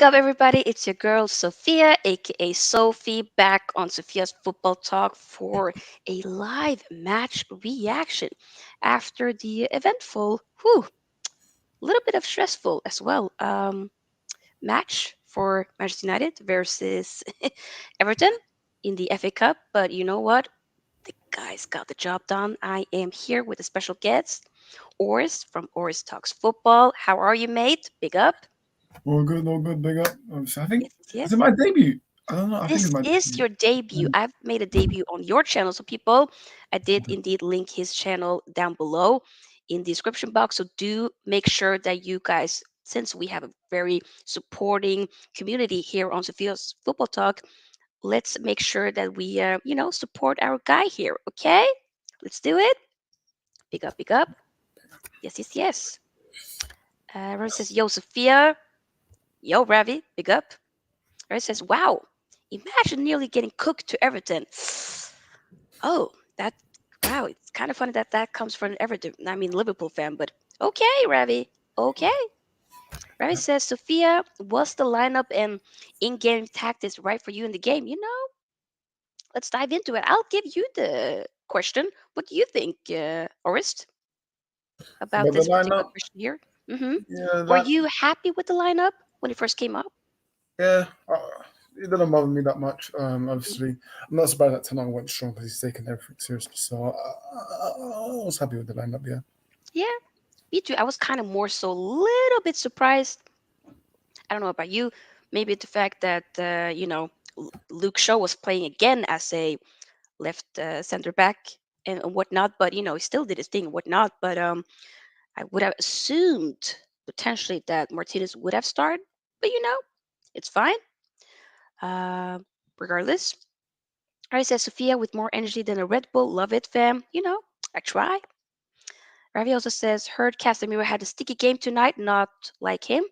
up, everybody? It's your girl Sofia, aka Sophie, back on Sophia's Football Talk for a live match reaction after the eventful, little bit of stressful as well, match for Manchester United versus Everton in the FA Cup. But you know what? The guys got the job done. I am here with a special guest, Oris from Oris Talks Football. How are you, mate? Big up. All good, big up. I think Yes, is it yes. my debut? I don't know. I think This it's my is debut. your debut. Um, I've made a debut on your channel. So, people, I did indeed link his channel down below in the description box. So, do make sure that you guys, since we have a very supporting community here on Sophia's Football Talk, let's make sure that we, support our guy here. Okay? Let's do it. Big up, big up. Yes, yes, yes. Everyone says, Yo, Sophia. Yo, Ravi. Big up. Everyone says, Wow. Imagine nearly getting cooked to Everton. Oh, that wow! It's kind of funny that that comes from an Everton. I mean, Liverpool fan, but okay, Ravi. Okay, Ravi says, Sophia, was the lineup and in-game tactics right for you in the game? Let's dive into it. I'll give you the question. What do you think, Orist, about but the this particular lineup, question here? Mm-hmm. yeah, Were that you happy with the lineup when it first came up? yeah, it didn't bother me that much. Obviously, I'm not surprised that Tanang went strong because he's taking everything seriously. So I was happy with the lineup. Yeah, Yeah, me too. I was kind of more so a little bit surprised. I don't know about you. Maybe the fact that Luke Shaw was playing again as a left center back and whatnot, but he still did his thing and whatnot. But I would have assumed potentially that Martinez would have started, but it's fine. Uh, Regardless, I said Sophia with more energy than a Red Bull. Love it, fam. I try. Ravi also says heard Casemiro had a sticky game tonight, not like him.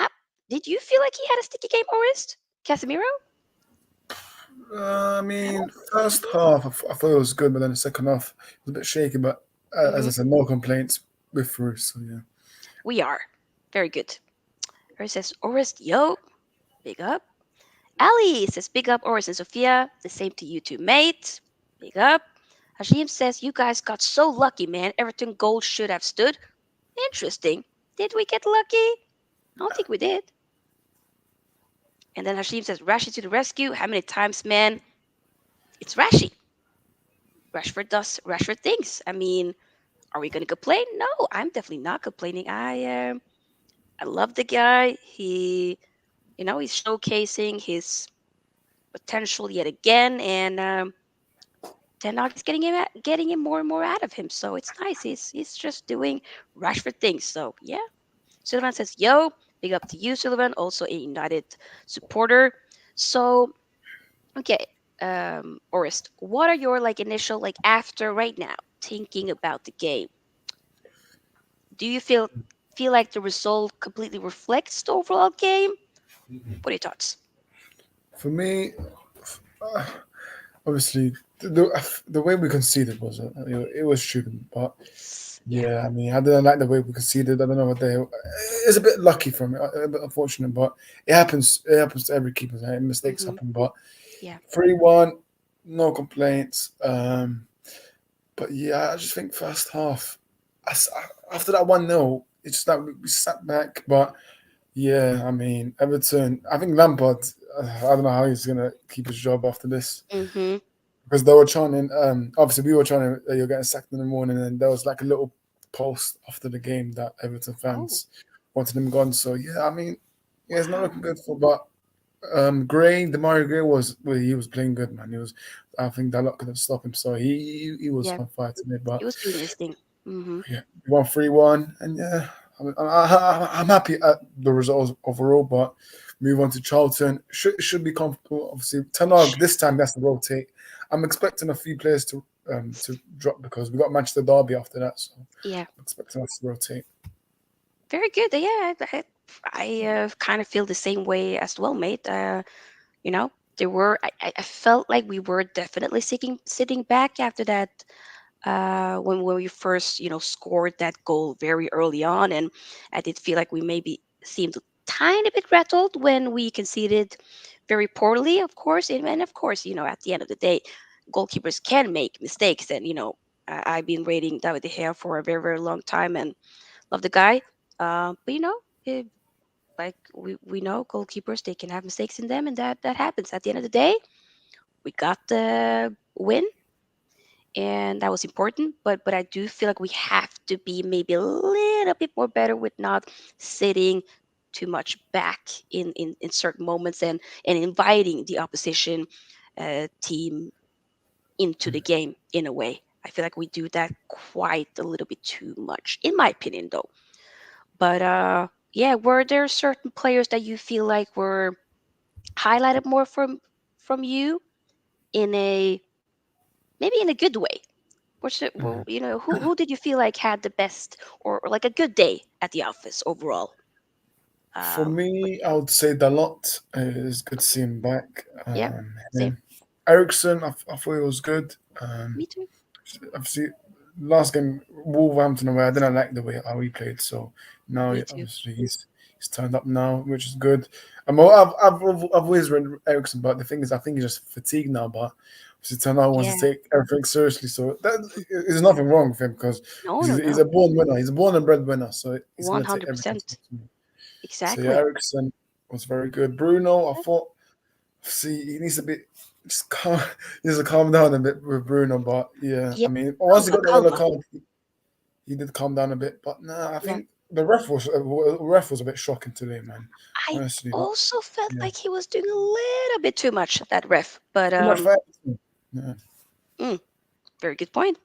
Uh, did you feel like he had a sticky game, Orist? Casemiro? I No? mean, first half I thought it was good, but then the second half it was a bit shaky. But as Hmm. I said, no complaints with through. So yeah, We are. Very good. Ori says, Orist, yo, big up. Ali says, big up, Orist and Sophia. The same to you too, mate. Big up. Hashim says, you guys got so lucky, man. Everton goal should have stood. Interesting. Did we get lucky? I don't think we did. And then Hashim says, Rashi to the rescue. How many times, man? It's Rashi. Rashford does Rashford things. I mean, are we going to complain? No, I'm definitely not complaining. I love the guy. He's showcasing his potential yet again, and Ten Hag is getting him more and more out of him. So it's nice. He's just doing Rashford things. So yeah, Sullivan says, "Yo, big up to you, Sullivan. Also a United supporter." So okay, Orist, what are your like initial like after right now thinking about the game? Do you feel like the result completely reflects the overall game? What are your thoughts? for me, uh, obviously the way we conceded was it was stupid, but Yeah. yeah, I mean, I didn't like the way we conceded. I don't know what they. It's a bit lucky from it, a bit unfortunate, but it happens. It happens to every keeper. Right? Mistakes Hmm. happen, but Yeah. 3-1, no complaints. But yeah, I just think first half, after that 1-0, it's just that we sat back. But yeah, I mean, Everton. I think Lampard. I don't know how he's gonna keep his job after this Hmm. because they were chanting. Obviously, we were chanting you're getting sacked in the morning, and there was like a little post after the game that Everton Oh, fans wanted him gone. So yeah, I mean, yeah, it's not wow. looking good for. But Gray, Demario Gray he was playing good, man. He was. I think that lot couldn't stop him. So he was Yeah, on fire today. But he was doing his thing. Hmm. yeah, we won 3-1, and yeah, I'm happy at the results overall. But move on to Charlton. Should be comfortable. Obviously, Tanog this time that's to rotate. I'm expecting a few players to drop because we got Manchester Derby after that, so Yeah, I'm expecting us to rotate. very good. Yeah, I kind of feel the same way as well, mate. You know, I felt like we were definitely sitting back after that when we first scored that goal very early on, and I did feel like we maybe seemed tiny bit rattled when we conceded very poorly, of course. And of course, at the end of the day, goalkeepers can make mistakes. And, I've been rating David De Gea for a very, very long time and love the guy. But, like we know goalkeepers, they can have mistakes in them, and that happens. At the end of the day, we got the win, and that was important. But I do feel like we have to be maybe a little bit more better with not sitting too much back in certain moments, and inviting the opposition team into the game in a way. I feel like we do that quite a little bit too much, in my opinion, though. But yeah, were there certain players that you feel like were highlighted more from you in a maybe in a good way? Well, Mhm. who did you feel like had the best, or like a good day at the office overall? For What me, do you I have? would say Dalot is good to Okay. see him back. Yeah. Same. Him. Ericsson, I thought he was good. Me too. Obviously, last game Wolverhampton away, I didn't like the way how he played. So now, Me too. obviously, he's turned up now, which is good. I've always read Ericsson, but the thing is, I think he's just fatigued now. But obviously, turned out he wants Yeah. to take everything seriously. So there's nothing wrong with him because No. No. he's No. a born winner. He's a born and bred winner. So he's One gonna take hundred everything percent. seriously. So yeah, Exactly. Ericsson was very good. Bruno, I Yeah. thought, see, he needs to be just calm. He needs to calm down a bit with Bruno. But yeah, Yeah. I mean, once he Calma. got the yellow Calma. card, he did calm down a bit. But nah, I Yeah. think the ref was a bit shocking today, man. I Honestly, also felt yeah, like he was doing a little bit too much, that ref. But too much fight. Yeah, mm, very good point.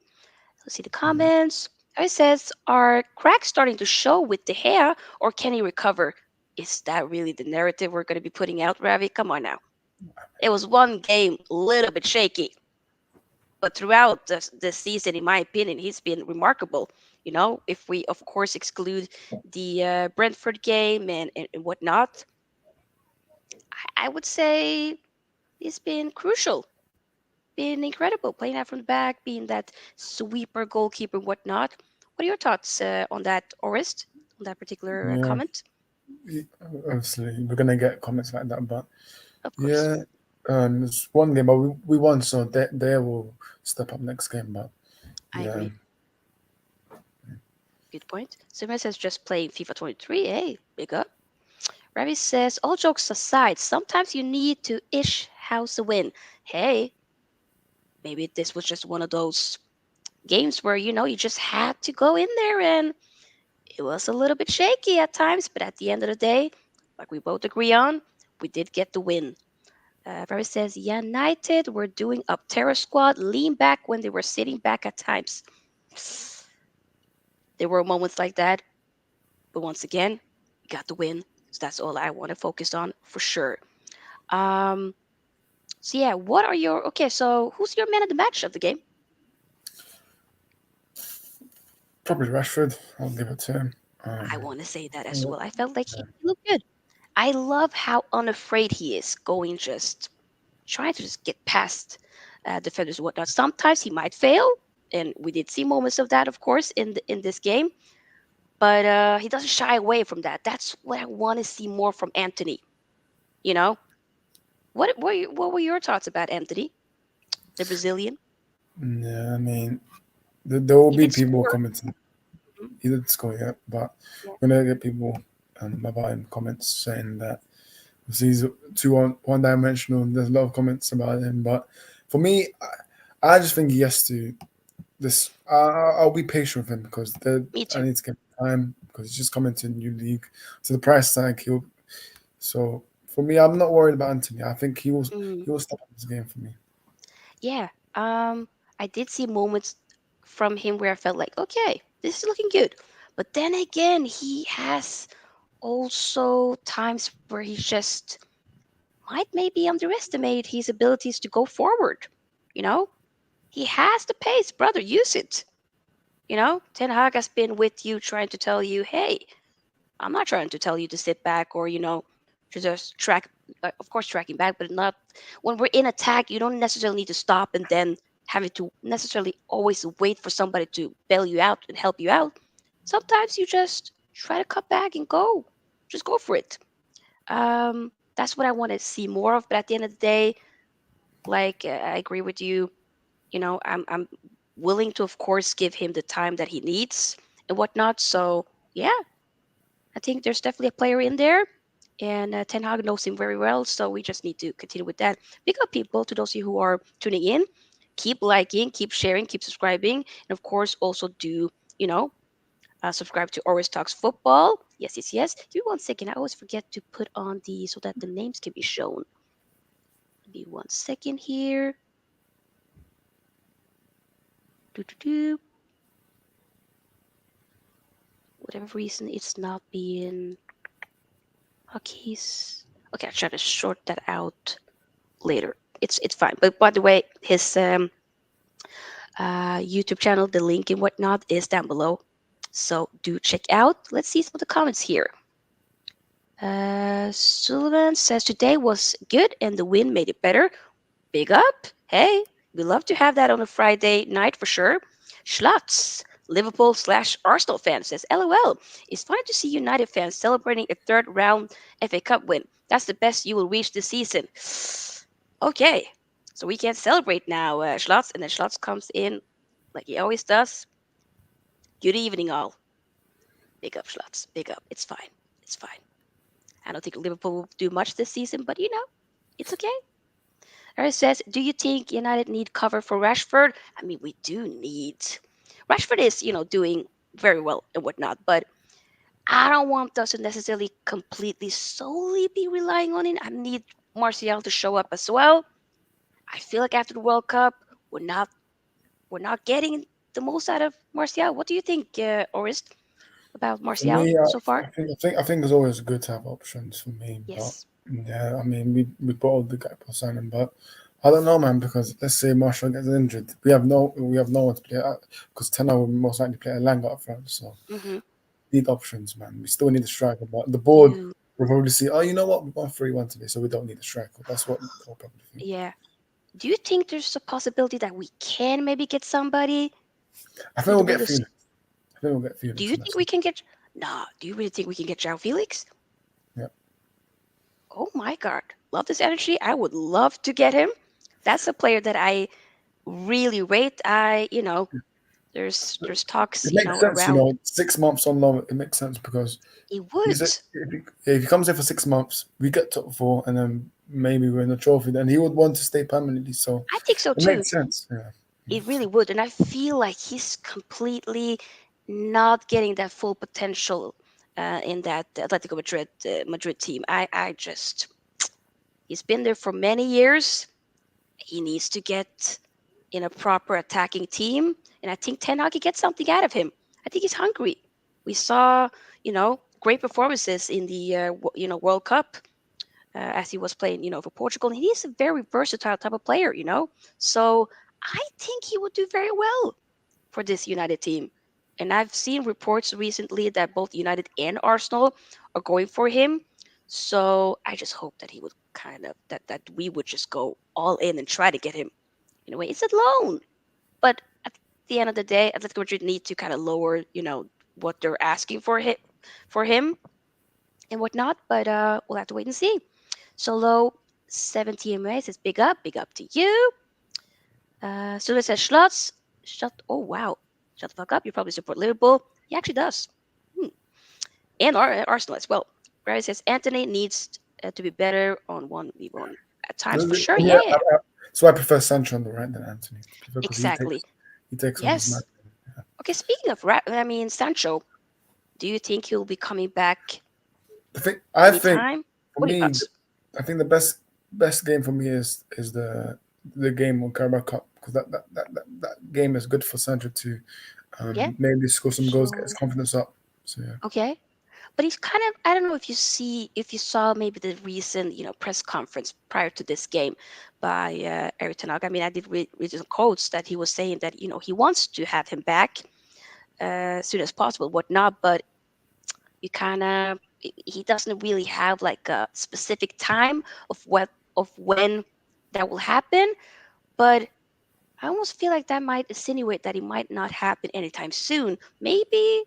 Let's see the yeah. comments. It says, "Are cracks starting to show with the hair, or can he recover?" Is that really the narrative we're going to be putting out, Ravi? Come on now. It was one game, a little bit shaky, but throughout the season, in my opinion, he's been remarkable. If we, of course, exclude the Brentford game and whatnot, I would say he's been crucial, been incredible, playing out from the back, being that sweeper goalkeeper, whatnot. What are your thoughts on that, Orist, on that particular Yeah. comment? Obviously, we're gonna get comments like that, but Of course, yeah, it's one game, but we won, so they will step up next game. But I yeah, agree. Good point. Simon says just playing FIFA 23. Hey, big up. Ravi says, all jokes aside, sometimes you need to ish house a win. Hey, maybe this was just one of those games where, you just had to go in there, and it was a little bit shaky at times, but at the end of the day, like we both agree on, we did get the win. Ravi says, United were doing up terror squad, lean back when they were sitting back at times. There were moments like that, but once again, we got the win. So that's all I want to focus on for sure. Um, so yeah, what are your okay? So who's your man of the match of the game? probably Rashford. I'll give it to him. I Um, want to say that as well. I felt like he looked good. I love how unafraid he is, going just trying to just get past defenders and whatnot. Sometimes he might fail, and we did see moments of that, of course, in this game. But he doesn't shy away from that. That's what I want to see more from Antony. You know, what were your thoughts about Antony, the Brazilian? yeah, I mean, there will He be did people score. commenting. Mhm. He did score, yeah, but Yeah. we're gonna get people about him comments saying that he's too one dimensional. There's a lot of comments about him, but for me, I just think he has to. This I'll be patient with him because Me I too. need to give him time because he's just coming to a new league. So the price tag he'll. So for me, I'm not worried about Anthony. I think Mm, he will step up this game for me. yeah. I did see moments from him where I felt like, okay, this is looking good. But then again, he has also times where he just might maybe underestimate his abilities to go forward. You know, he has the pace, brother. Use it. Ten Hag has been with you trying to tell you, hey, I'm not trying to tell you to sit back or, to just track, of course, tracking back, but not when we're in attack. You don't necessarily need to stop and then having to necessarily always wait for somebody to bail you out and help you out. Sometimes you just try to cut back and go. Just go for it. That's what I want to see more of. But at the end of the day, like I agree with you. I'm willing to, of course, give him the time that he needs and whatnot. So yeah, I think there's definitely a player in there, and Ten Hag knows him very well. So we just need to continue with that. Big up, people, to those of you who are tuning in. Keep liking, keep sharing, keep subscribing, and of course, also do you know subscribe to Always Talks Football. Yes, yes, yes. Give me 1 second. I always forget to put on the so that the names can be shown. Give me 1 second here. Do do do. Whatever reason, it's not being hotkeys. Okay, I'll try to short that out later. It's fine. But by the way, his YouTube channel, the link and whatnot is down below. So do check out. Let's see some of the comments here. Sullivan says today was good and the win made it better. Big up. Hey, we love to have that on a Friday night for sure. Schlotz, Liverpool/Arsenal fan says, LOL. It's funny to see United fans celebrating a third round FA Cup win. That's the best you will reach this season. Okay, so we can celebrate now, Schlotz. And then Schlotz comes in like he always does. Good evening, all. Big up, Schlotz. Big up. It's fine. It's fine. I don't think Liverpool will do much this season, but it's okay. Eric says, do you think United need cover for Rashford? I mean, we do need. Rashford is, doing very well and whatnot, but I don't want us to necessarily completely solely be relying on it. I need Martial to show up as well. I feel like after the World Cup, we're not we're not getting the most out of Martial. What do you think, Orist, about For Martial me, so far? I think it's always good to have options for me, but Yes. yeah, I mean, we bought the guy for signing, but I don't know, man, because let's say Marshall gets injured, we have no one to play because Tenor will most likely play a Langa up front, so Mm-hmm. need options, man. We still need a striker, but the board Do will probably see, oh, you know what, we won 3-1 today, so we don't need a striker. That's what they'll probably think. yeah. Do you think there's a possibility that we can maybe get somebody I think through we'll the get Felix. Bundesliga? I think we'll get Do Felix you in that think we sense. can get? Nah. Do you really think we can get João Felix? Yeah. Oh my God, love this energy. I would love to get him. That's a player that I really rate. There's talks, It makes sense, around. 6 months on loan. It makes sense because It he's a, would. if he comes in for 6 months, we get top four, and then maybe win the trophy. Then he would want to stay permanently. So I think so it too. makes sense. Yeah, It really would, and I feel like he's completely not getting that full potential in that Atletico Madrid team. I just he's been there for many years. He needs to get in a proper attacking team, and I think Ten Hag can get something out of him. I think he's hungry. We saw, great performances in the World Cup as he was playing, for Portugal. And he's a very versatile type of player. So I think he would do very well for this United team. And I've seen reports recently that both United and Arsenal are going for him. So I just hope that he would kind of that we would just go all in and try to get him. In a way, it's a loan, but at the end of the day, Atletico Madrid need to kind of lower, what they're asking for him and whatnot. But we'll have to wait and see. Solo 70 MA says big up to you. So it says Schlots. Oh wow, shut the fuck up. You probably support Liverpool. He actually does, hmm. And Arsenal as well. Barry says Antony needs to be better on 1v1 at times for sure. yeah. Yeah, So I prefer Sancho on the right than Anthony because he exactly. takes he takes on his man. Yes. Okay. Speaking of Sancho, do you think he'll be coming back I think anytime? for What are your me, thoughts? I think the best game for me is the game on Carabao Cup because that game is good for Sancho to Yeah. maybe score some goals, get his So confidence up. So yeah. okay. But he's kind of, I don't know if you saw maybe the recent press conference prior to this game by Eric Ten Hag. I mean, I did read some quotes that he was saying that he wants to have him back as soon as possible, whatnot. But you kind of he doesn't really have like a specific time of when that will happen. But I almost feel like that might insinuate that it might not happen anytime soon. Maybe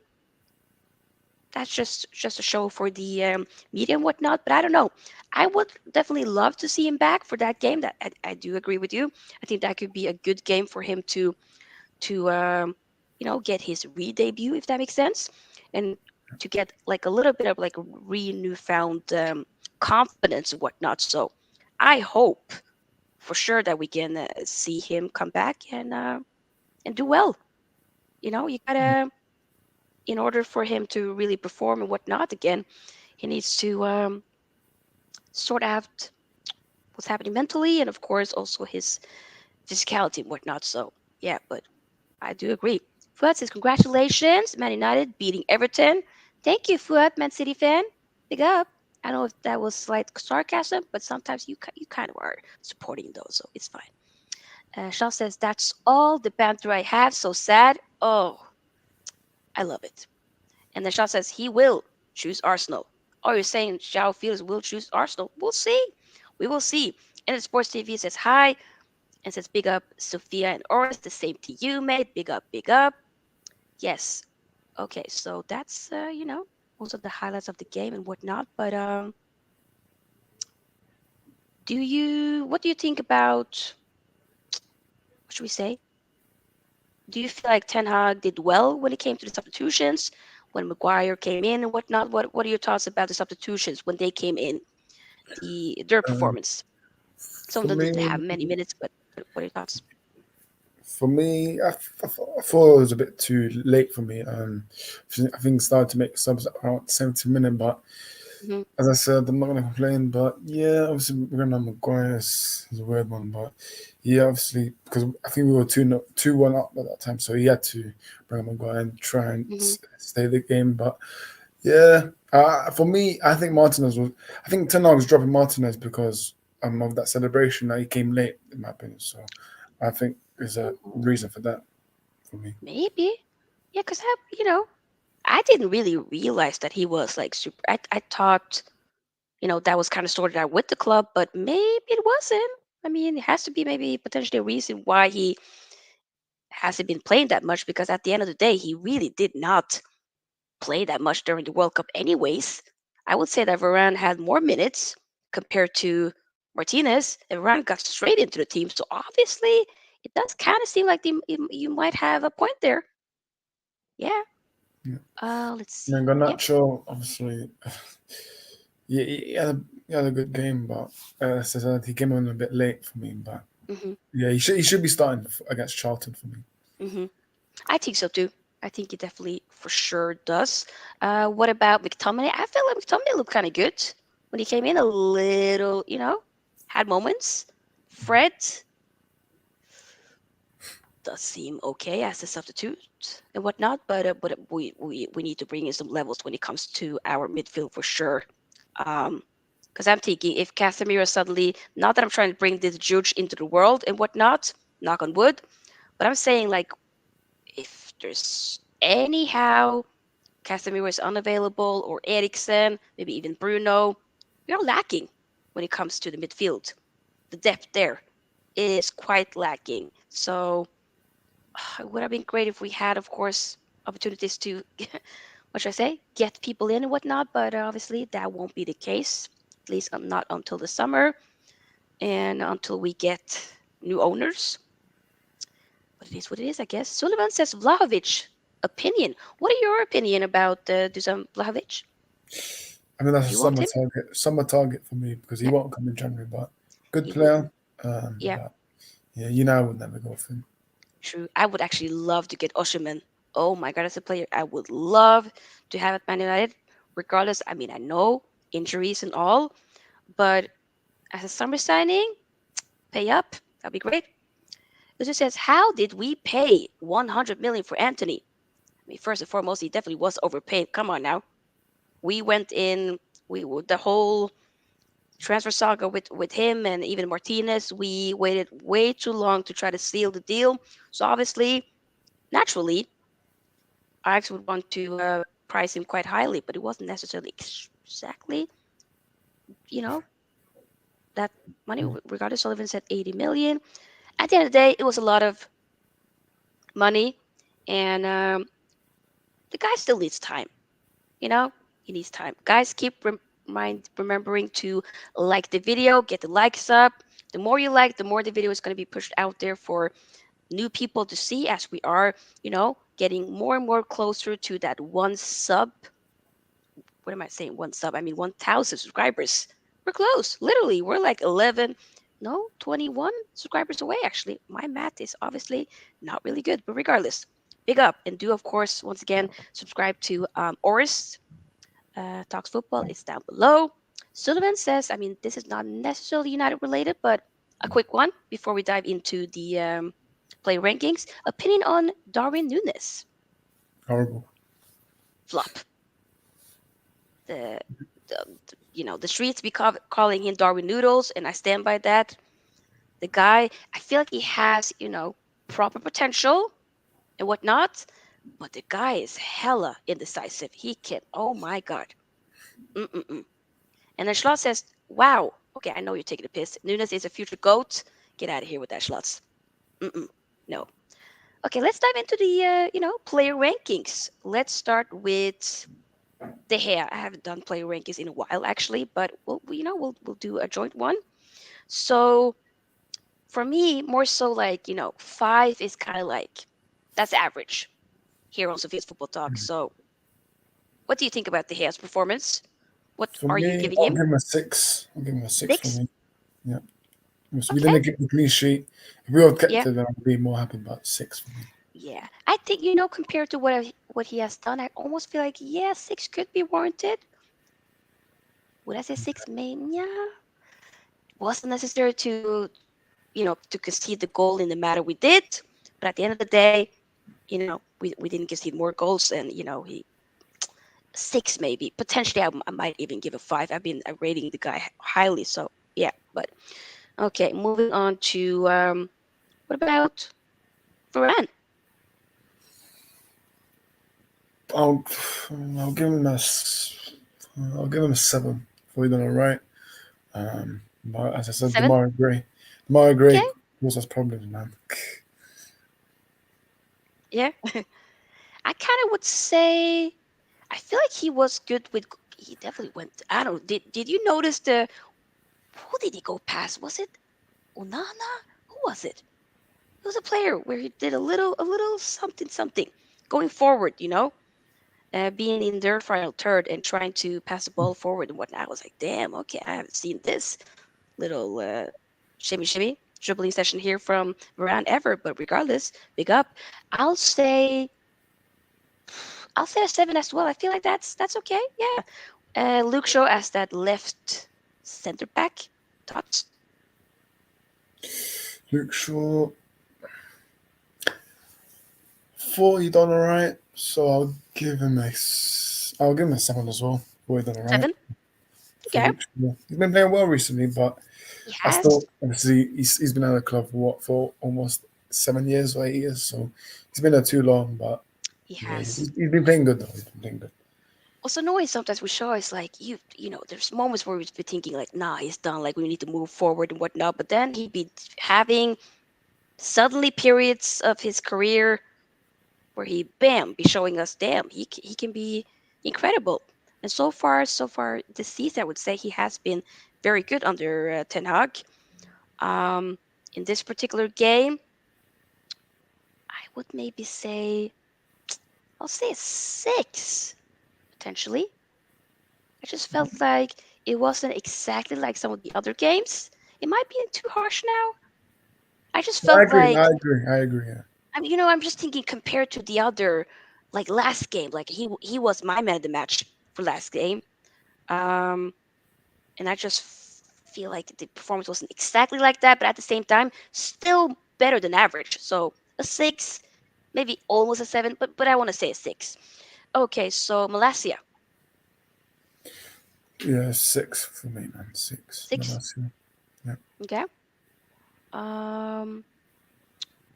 that's just a show for the media and whatnot. But I don't know. I would definitely love to see him back for that game. That I do agree with you. I think that could be a good game for him to get his re-debut, if that makes sense, and to get like a little bit of like newfound confidence and whatnot. So I hope for sure that we can see him come back and do well. You gotta, in order for him to really perform and whatnot again, he needs to sort out what's happening mentally and of course also his physicality and whatnot. So yeah, but I do agree. Fuad says congratulations, Man United beating Everton. Thank you, Fuad, Man City fan. Big up. I don't know if that was slight sarcasm, but sometimes you kind of are supporting those, so it's fine. Shaw says that's all the banter I have. So sad. Oh, I love it. And then Shaw says he will choose Arsenal. Oh, you're saying Xiao Felix will choose Arsenal? We'll see. We will see. And then Sports TV says hi and says big up Sofia and Oris. The same to you, mate. Big up, big up. Yes. Okay, so that's also the highlights of the game and whatnot. But what do you think about, what should we say? Do you feel like Ten Hag did well when it came to the substitutions, when Maguire came in and whatnot? What are your thoughts about the substitutions when they came in, their Um, performance? Some of for them me, didn't have many minutes, but what are your thoughts? I thought it was a bit too late for me. I think started to make subs around 70 minutes, but Hmm. as I said, I'm not going to complain. But yeah, obviously, we're going to Maguire is a weird one. But yeah, obviously, because I think we were 2-1 up at that time, so he had to bring Maguire and try and Hmm. stay the game. But yeah, for me, I think Martinez was. I think Ten Hag was dropping Martinez because of that celebration that he came late, in my opinion. So I think there's a reason for that for me. Maybe, yeah, because I didn't really realize that he was like super. I thought that was kind of sorted out with the club, but maybe it wasn't. I mean, it has to be maybe potentially a reason why he hasn't been playing that much because at the end of the day, he really did not play that much during the World Cup, anyways. I would say that Varane had more minutes compared to Martinez, and Varane got straight into the team. So obviously, it does kind of seem like you might have a point there. Yeah. Yeah. Let's And see. then Yep. Garnacho, obviously, yeah, he had a good game, but as I said, he came on a bit late for me. But Hmm. yeah, he should be starting against Charlton for me. Hmm. I think so too. I think it definitely for sure does. What about McTominay? I feel like McTominay looked kind of good when he came in. A little, had moments. Fred does seem okay as a substitute and whatnot, but we need to bring in some levels when it comes to our midfield for sure. Um, because I'm thinking if Casemiro suddenly, not that I'm trying to bring this Juge into the world and whatnot, knock on wood, but I'm saying like if there's anyhow Casemiro is unavailable or Eriksen, maybe even Bruno, we are lacking when it comes to the midfield. The depth there is quite lacking. So it would have been great if we had, of course, opportunities to, what should I say, get people in and whatnot. But obviously, that won't be the case, at least not until the summer and until we get new owners. But it is what it is, I guess. Sullivan says Vlahovic opinion. What are your opinion about Dusan Vlahovic? I mean, that's a Do you want him? summer target for me because he Yeah, won't come in January. But good he wouldn't. player. Yeah, But yeah, you know, I would never go for him. true. I would actually love to get Oshiman. Oh my god, as a player, I would love to have at Man United. Regardless, I mean, I know injuries and all, but as a summer signing, pay up. That'd be great. It just says, how did we pay 100 million for Antony? I mean, first and foremost, he definitely was overpaid. Come on now. We went in, the whole transfer saga with him and even Martinez. We waited way too long to try to seal the deal. So obviously, naturally, Ajax would want to price him quite highly, but it wasn't necessarily exactly, you know, that money. Regardless, Sullivan said 80 million. At the end of the day, it was a lot of money, and the guy still needs time. You know, he needs time. Guys, keep remembering to like the video, get the likes up. The more you like, the more the video is going to be pushed out there for new people to see as we are, getting more and more closer to that one sub. What am I saying? One sub. I mean 1,000 subscribers. We're close. Literally, we're like 11, no, 21 subscribers away actually. My math is obviously not really good, but regardless, big up and do of course once again subscribe to Oris Talks Football is down below. Sullivan says, I mean, this is not necessarily United related, but a quick one before we dive into the play rankings. Opinion on Darwin Nunes? Horrible. Flop. The, the streets be calling him Darwin Noodles, and I stand by that. The guy, I feel like he has, proper potential and whatnot, but the guy is hella indecisive. He can, oh my God. Mm-mm-mm. And then Schlotz says, wow, okay, I know you're taking a piss. Nunes is a future GOAT. Get out of here with that, Schlotz. Mm-mm. No. Okay, let's dive into the, player rankings. Let's start with De Gea. I haven't done player rankings in a while, actually, but we'll do a joint one. So for me, more so like, 5 is kind of like, that's average here on Sofia's Football Talk. So what do you think about De Gea's performance? What For are you me, giving I'll him? give him a six. I'll give him a six for 6? me. Yeah. So we Okay. didn't get the clean sheet. If we all kept Yeah. it, then I'd be more happy about six for me. Yeah, I think compared to what he has done, I almost feel like yeah, 6 could be warranted. Would I say 6? Maybe yeah, wasn't necessary to to concede the goal in the matter we did, but at the end of the day, we didn't concede more goals, and he 6 maybe potentially. I might even give a 5. I've been rating the guy highly, so yeah. But okay, moving on to what about Varane? I'll, I'll give him I'll give him a seven for he done all right. But as I said, 7? Demarai Okay, Gray also has problems, man. yeah. I kind of would say I feel like he was good with. He definitely went. I don't. Did you notice the? Who did he go past? Was it Onana? Who was it? It was a player where he did a little something something going forward. Being in their final third and trying to pass the ball forward and whatnot. I was like, damn. Okay, I haven't seen this little shimmy shimmy dribbling session here from Varane ever. But regardless, big up. I'll say. I'll say a 7 as well. I feel like that's okay. Yeah. Luke Shaw as that left center back. Thoughts? Luke Shaw, four, he done all right. So I'll give him a seven as well. For he done all right 7? for Okay. Luke Shaw. He's been playing well recently, but He I has. still obviously he's been at the club for what for almost 7 years or 8 years. So he's been there too long. But He yeah, has. he's been playing good though. He's been playing good. Also, annoying sometimes with Shaw is like there's moments where we'd be thinking like, nah, he's done. Like we need to move forward and whatnot. But then he'd be having suddenly periods of his career where he bam be showing us, damn, he can be incredible. And so far this season, I would say he has been very good under Ten Hag. Um, in this particular game, I would maybe say I'll say a 6 potentially. I just felt like it wasn't exactly like some of the other games. It might be too harsh now. I just I felt agree. like I agree. Yeah. I mean, I'm just thinking compared to the other like last game, like he was my man of the match for last game. Um, and I just feel like the performance wasn't exactly like that, but at the same time, still better than average. So a 6, maybe almost a 7, but I want to say a 6. Okay, so Malasia, Yeah, six for me, man. Six. No, 6. that's yeah. Yeah. Okay. Um,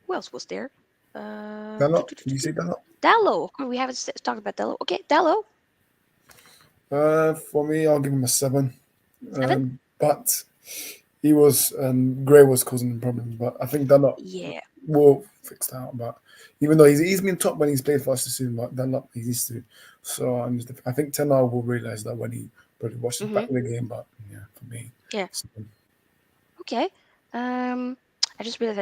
who else was there? Dalot, did you say Dalot? Dallo. We haven't talked about Dallo. Okay, Dallo, For me, I'll give him a seven. 7. But he was, Gray was causing them problems, but I think Dunlop Yeah. will fix that out. But even though he's been top when he's played for us this season, but Dunlop he used to. So I think Tenor will realize that when he probably watches Mm-hmm. back of the game. But yeah, for me, Yeah. so, Okay. Um, I just realized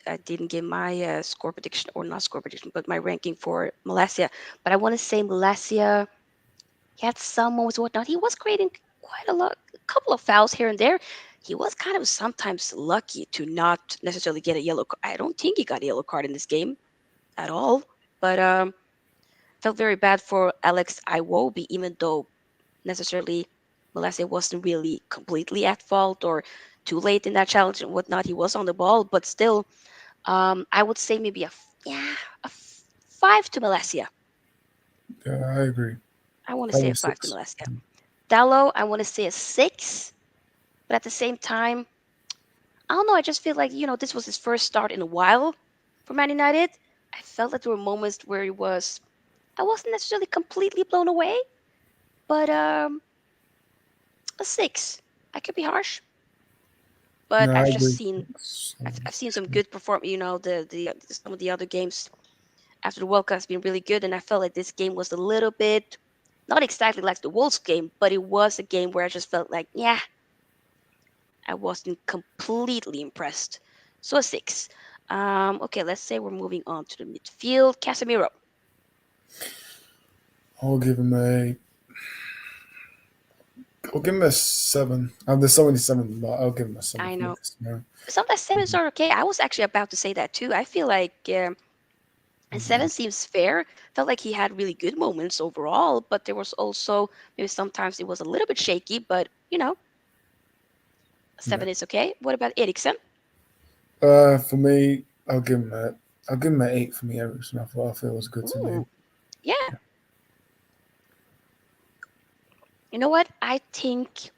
I didn't give my score prediction, or not score prediction, but my ranking for Malasia. But I want to say Malasia, he had some moments and whatnot. He was creating quite a couple of fouls here and there. He was kind of sometimes lucky to not necessarily get a yellow card. I don't think he got a yellow card in this game at all. But felt very bad for Alex Iwobi, even though necessarily Malasia wasn't really completely at fault or too late in that challenge and whatnot. He was on the ball, but still, I would say maybe yeah, five to Malasia. yeah, I agree. I want to Five say or a five to six. Malasia. Dallo, I want to say a six, but at the same time, I don't know. I just feel like this was his first start in a while for Man United. I felt that there were moments where I wasn't necessarily completely blown away, but a six. I could be harsh, but No, I I've just agree. seen I've seen Six. some good perform. The some of the other games after the World Cup has been really good, and I felt like this game was a little bit not exactly like the Wolves game, but it was a game where I just felt like, yeah, I wasn't completely impressed. So a six. Okay, let's say we're moving on to the midfield. Casemiro. I'll give him a. I'll give him a seven. There's so many sevens, but I'll give him a seven I for me. know Yeah. sometimes sevens are okay. I was actually about to say that too. I feel like and seven seems fair. Felt like he had really good moments overall, but there was also maybe sometimes it was a little bit shaky. But Yeah. seven is okay. What about Eriksen? For me, I'll give him an eight for me. Everything I feel was good to me. Ooh, yeah. You know what? I think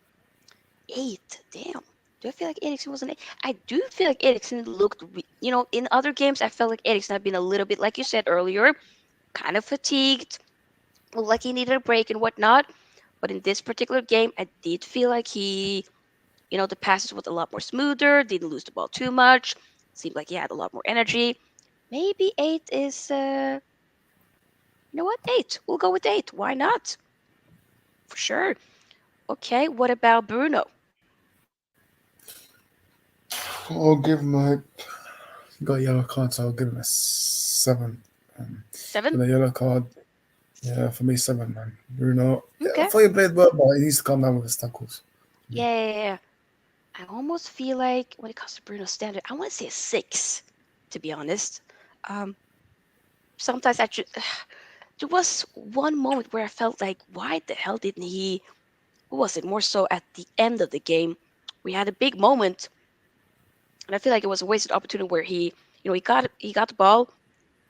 eight. Damn. Do I feel like Eriksen was an eight? I do feel like Eriksen looked, in other games, I felt like Eriksen had been a little bit, like you said earlier, kind of fatigued, like he needed a break and whatnot. But in this particular game, I did feel like the passes was a lot more smoother, didn't lose the ball too much, seemed like he had a lot more energy. Maybe eight is, you know what? Eight. We'll go with eight. Why not? For sure. Okay, what about Bruno? I'll give him a. He got a yellow card, so I'll give him a seven. Um, for Seven? the yellow card, yeah, for me seven, man. Bruno, yeah, I Okay. thought he played well, but he needs to calm down with his tackles. Yeah. Yeah, yeah, yeah. I almost feel like when it comes to Bruno standard, I want to say a six, to be honest. Um, sometimes there was one moment where I felt like, why the hell didn't he? What was it? More so at the end of the game, we had a big moment, and I feel like it was a wasted opportunity where he got the ball.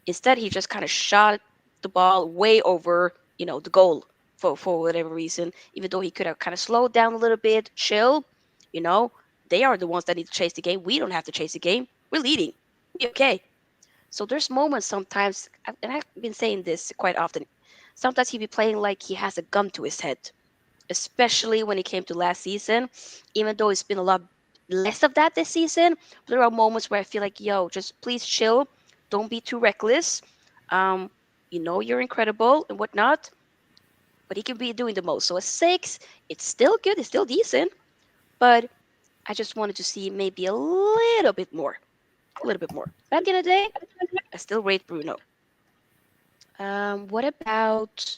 Instead, he just kind of shot the ball way over, the goal for whatever reason. Even though he could have kind of slowed down a little bit, chill. You know, they are the ones that need to chase the game. We don't have to chase the game. We're leading. We okay. So there's moments sometimes, and I've been saying this quite often. Sometimes he be playing like he has a gun to his head, especially when it came to last season. Even though it's been a lot less of that this season, there are moments where I feel like, yo, just please chill. Don't be too reckless. Um, you're incredible and whatnot, but he can be doing the most. So a six, it's still good, it's still decent, but I just wanted to see maybe a little bit more. A little bit more. But at the end of the day, I still rate Bruno. What about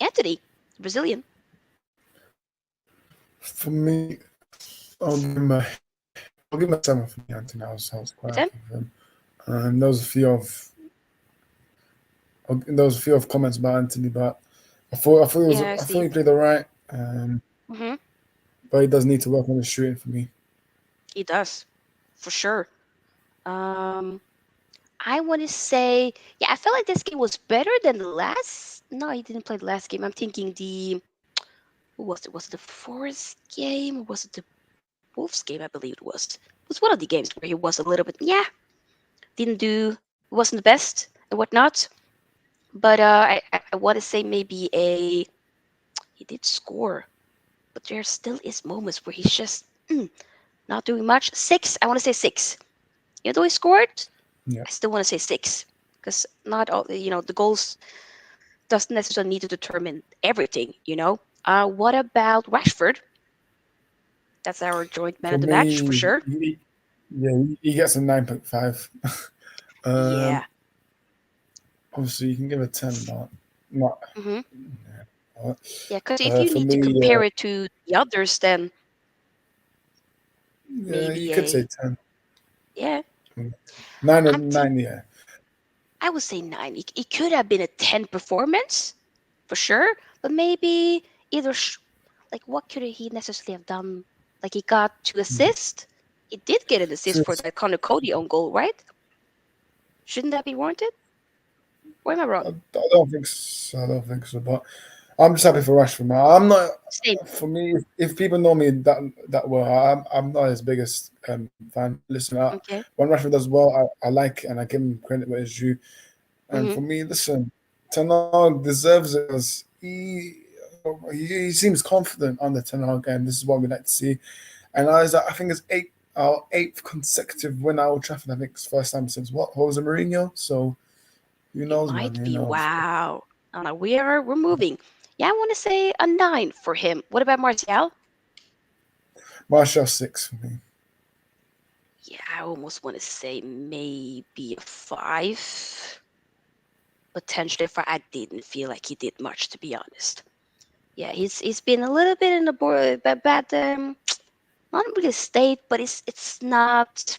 Antony, Brazilian? For me, I'll give him a seven for me. Anthony, I was quite happy 10? with him. There was a few of comments about Anthony, but Yeah, I I thought see. he played alright. Hmm. But he does need to work on his shooting for me. He does, for sure. Um, I want to say, yeah, I felt like this game was better than the last. No, he didn't play the last game. I'm thinking who was it? Was it the Forest game or was it the Wolves game? I believe it was. It was one of the games where he was a little bit, yeah, didn't do, wasn't the best and whatnot. But I want to say maybe he did score, but there still is moments where he's just Not doing much. Six. I want to say six. Even though he scored, Yeah. I still want to say six because not all the goals doesn't necessarily need to determine everything. What about Rashford? That's our joint man For of the match for me, sure. he gets a 9.5. Yeah. um, Obviously, you can give a 10, but not. hmm Yeah. Yeah, because if you For need to me, compare it to the others, then yeah, you maybe could say a 10. yeah. Nine I'm and think nine, yeah. I would say nine. It could have been a 10 performance for sure, but maybe either like what could he necessarily have done? Like he got two assists. He did get an assist Two, for that Connor Cody on goal, right? Shouldn't that be warranted? Or am I wrong? I don't think so. I don't think so. But I'm just happy for Rashford, man. I'm not. Same. For me, if people know me that well, I'm not his biggest fan. Listen, Okay. when Rashford does well, I like and I give him credit where it's due. And hmm for me, listen, Ten Hag deserves it because he seems confident on the Ten Hag, and this is what we like to see. And I think it's our eighth consecutive win at Old Trafford. I think it's first time since what Jose Mourinho. So who It knows, man? might Who be. knows? Wow. No, we're moving. Yeah, I want to say a nine for him. What about Martial? Martial 6 for me. Yeah, I almost want to say maybe a five. Potentially, if I didn't feel like he did much, to be honest. Yeah, he's been a little bit in a bad not really state, but it's not.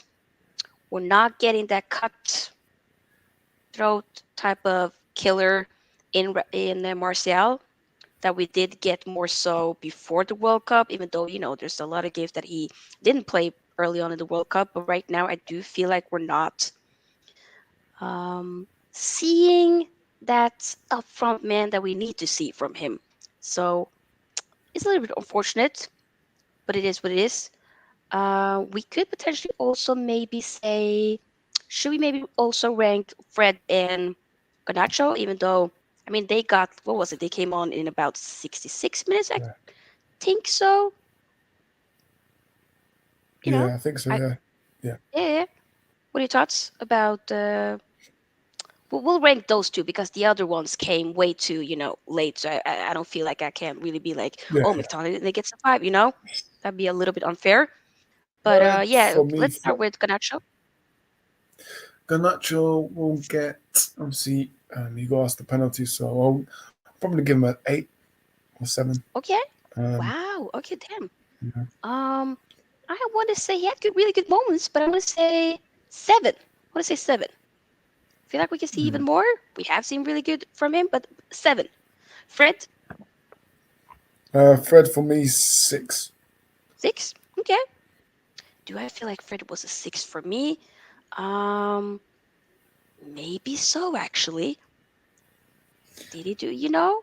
We're not getting that cut throat type of killer in Martial that we did get more so before the World Cup. Even though there's a lot of games that he didn't play early on in the World Cup, but right now I do feel like we're not seeing that upfront man that we need to see from him. So it's a little bit unfortunate, but it is what it is. We could potentially also maybe say, should we maybe also rank Fred and Garnacho, even though, I mean, they got, what was it? They came on in about 66 minutes, I Yeah, think so. You know, yeah, I think so. I, Yeah, yeah, yeah. What are your thoughts about, we'll rank those two because the other ones came way too, late. So I don't feel like I can really be like, yeah. oh, McTominay, they get a five. That'd be a little bit unfair. But Fred yeah, for me, let's start with Garnacho. Garnacho will get obviously. He got us the penalty, so I'll probably give him an 8 or 7. Okay. Um, Wow. Okay, damn. yeah, Um, I want to say he had really good moments, but I want to say seven. I want to say seven. I feel like we can see even mm. more. We have seen really good from him, but seven. Fred, Fred for me 6. six. Okay. Do I feel like Fred was a six for me? Um, maybe so actually. Did he do?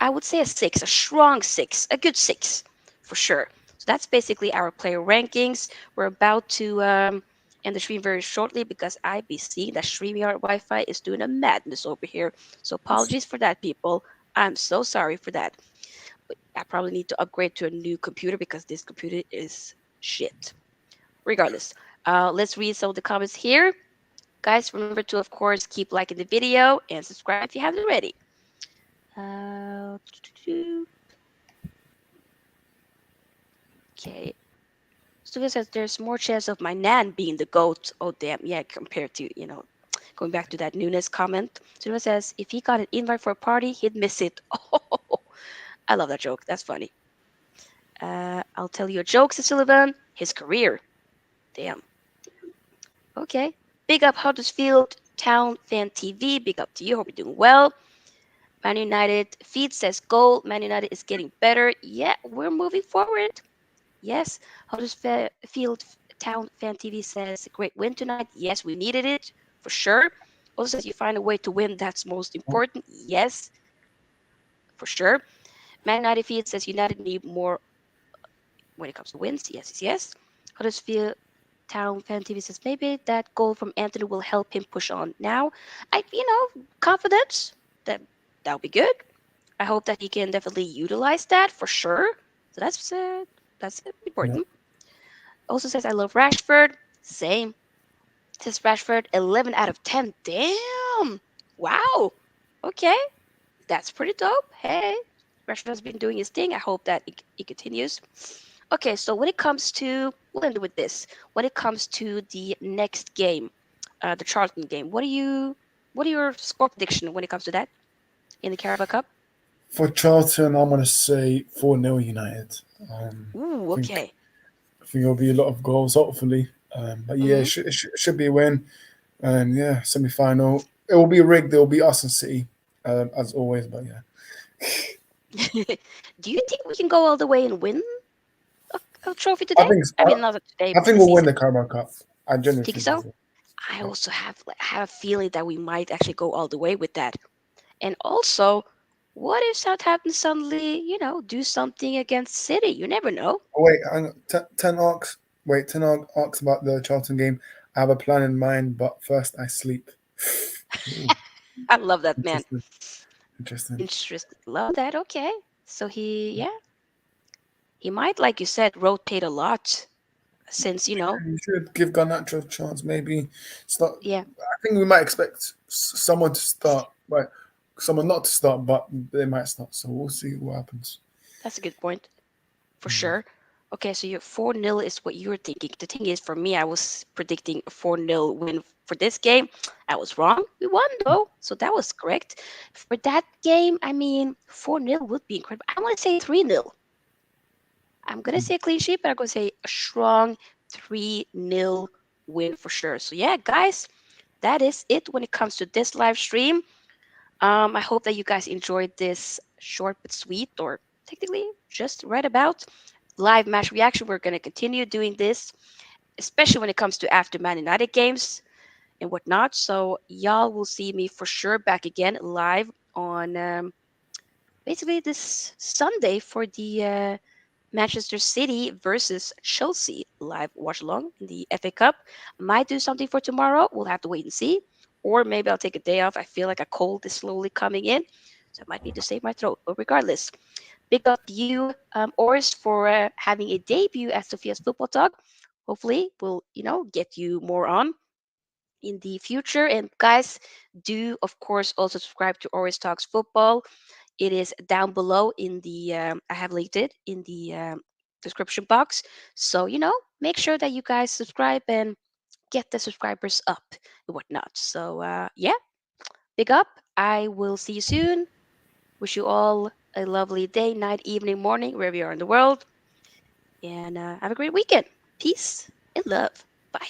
I would say a six, a strong six, a good six for sure. So that's basically our player rankings. We're about to end the stream very shortly because I be seeing that StreamYard Wi-Fi is doing a madness over here. So apologies for that, people. I'm so sorry for that. But I probably need to upgrade to a new computer because this computer is shit. Regardless, let's read some of the comments here. Guys, remember to, of course, keep liking the video and subscribe if you haven't already. Uh, okay. Stuka says there's more chance of my nan being the goat. Oh damn, yeah, compared to going back to that Nunes comment. Stuka says if he got an invite for a party, he'd miss it. Oh, I love that joke. That's funny. I'll tell you a joke, says Sullivan. His career. Damn. Okay. Big up Huddersfield Town Fan TV. Big up to you. Hope you're doing well. Man United feed says goal. Man United is getting better. Yeah, we're moving forward. Yes, Huddersfield Town Fan TV says great win tonight. Yes, we needed it for sure. Also says you find a way to win. That's most important. Yes, for sure. Man United feed says United need more when it comes to wins. Yes, yes, yes. Huddersfield Town Fan TV says maybe that goal from Antony will help him push on. Now, confidence that that'll be good. I hope that he can definitely utilize that for sure. So that's Yeah, important. Also says I love Rashford. Same. Says Rashford 11 out of 10. Damn. Wow. Okay. That's pretty dope. Hey, Rashford has been doing his thing. I hope that it continues. Okay, so when it comes to, we'll end with this. When it comes to the next game, the Charlton game, what are your score prediction when it comes to that in the Carabao Cup? For Charlton, I'm gonna say 4-0 United. Ooh, I think okay. I think there'll be a lot of goals, hopefully. But yeah, Hmm. it should be a win. And yeah, semi final. It will be rigged. There will be us and City, as always. But yeah, Do you think we can go all the way and win a trophy I today? think I mean, not today, I but think this we'll win season. the Carabao Cup. I genuinely Think think we so? will. I Yeah. also have a feeling that we might actually go all the way with that. And also, what if Southampton suddenly, do something against City? You never know. Oh, wait, hang on. Ten arcs. Wait, arcs about the Charlton game. I have a plan in mind, but first I sleep. Ooh, I love that man. interesting. Interesting. Interesting. Love that. Okay. So he might, like you said, rotate a lot since, You should give Garnacho a chance. Maybe start. yeah, I think we might expect someone to start. Right, someone not to start, but they might start. So we'll see what happens. that's a good point for Mm. sure. Okay, so your 4-0 is what you're thinking. The thing is, for me, I was predicting a 4-0 win for this game. I was wrong. We won, though. So that was correct. For that game, I mean, 4-0 would be incredible. I want to say 3-0. I'm going to say a clean sheet, but I'm going to say a strong 3-0 win for sure. So, yeah, guys, that is it when it comes to this live stream. I hope that you guys enjoyed this short but sweet, or technically just right about live match reaction. We're going to continue doing this, especially when it comes to after Man United games and whatnot. So, y'all will see me for sure back again live on basically this Sunday for the Manchester City versus Chelsea live watch along in the FA Cup. Might do something for tomorrow. We'll have to wait and see. Or maybe I'll take a day off. I feel like a cold is slowly coming in. So I might need to save my throat. But regardless, big up to you, Oris, for having a debut at Sofia's Football Talk. Hopefully, we'll, get you more on in the future. And guys, do, of course, also subscribe to Oris Talks Football. It is down below in the I have linked it in the description box. So make sure that you guys subscribe and get the subscribers up and whatnot. So yeah, big up. I will see you soon. Wish you all a lovely day, night, evening, morning, wherever you are in the world, and have a great weekend. Peace and love. Bye.